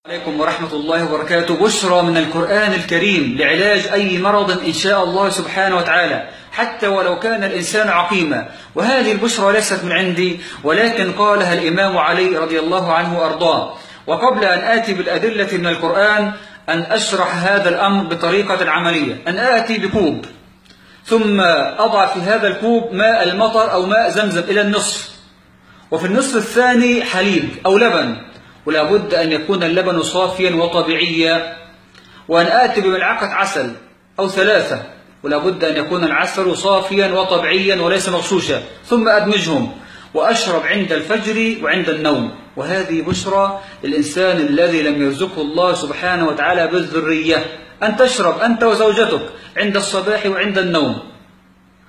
عليكم ورحمة الله وبركاته. بشرى من القرآن الكريم لعلاج أي مرض إن شاء الله سبحانه وتعالى، حتى ولو كان الإنسان عقيما. وهذه البشرى ليست من عندي، ولكن قالها الإمام علي رضي الله عنه وأرضاه. وقبل أن آتي بالأدلة من القرآن أن أشرح هذا الأمر بطريقة عملية، أن آتي بكوب ثم أضع في هذا الكوب ماء المطر أو ماء زمزم إلى النصف، وفي النصف الثاني حليب أو لبن، ولا بد أن يكون اللبن صافيا وطبيعيا. وأن آتي بملعقة عسل أو 3، ولا بد أن يكون العسل صافيا وطبيعيا وليس مغشوشا، ثم أدمجهم وأشرب عند الفجر وعند النوم. وهذه بشرى للإنسان الذي لم يرزقه الله سبحانه وتعالى بالذرية، أن تشرب أنت وزوجتك عند الصباح وعند النوم.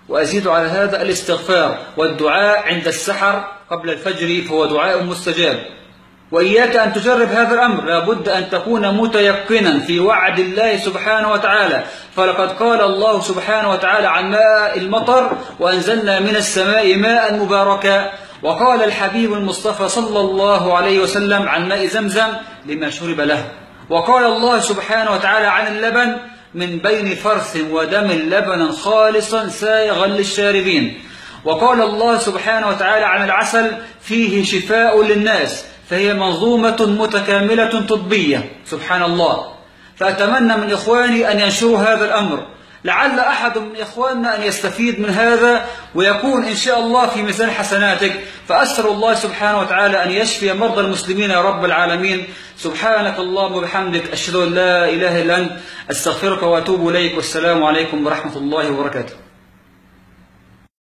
وأزيد على هذا الاستغفار والدعاء عند السحر قبل الفجر، فهو دعاء مستجاب. وإياك أن تجرب هذا الأمر، لابد أن تكون متيقنا في وعد الله سبحانه وتعالى. فلقد قال الله سبحانه وتعالى عن ماء المطر: وأنزلنا من السماء ماء مباركا. وقال الحبيب المصطفى صلى الله عليه وسلم عن ماء زمزم: لما شرب له. وقال الله سبحانه وتعالى عن اللبن: من بين فرث ودم لبنا خالصا سائغا للشاربين. وقال الله سبحانه وتعالى عن العسل: فيه شفاء للناس، فهي منظومة متكاملة طبية. سبحان الله. فأتمنى من إخواني أن ينشروا هذا الأمر، لعل أحد من إخواننا أن يستفيد من هذا ويكون إن شاء الله في ميزان حسناتك. فأسأل الله سبحانه وتعالى أن يشفي مرضى المسلمين يا رب العالمين. سبحانك اللهم وبحمدك، أشهد أن لا إله إلا أنت، أستغفرك وأتوب إليك. والسلام عليكم ورحمة الله وبركاته.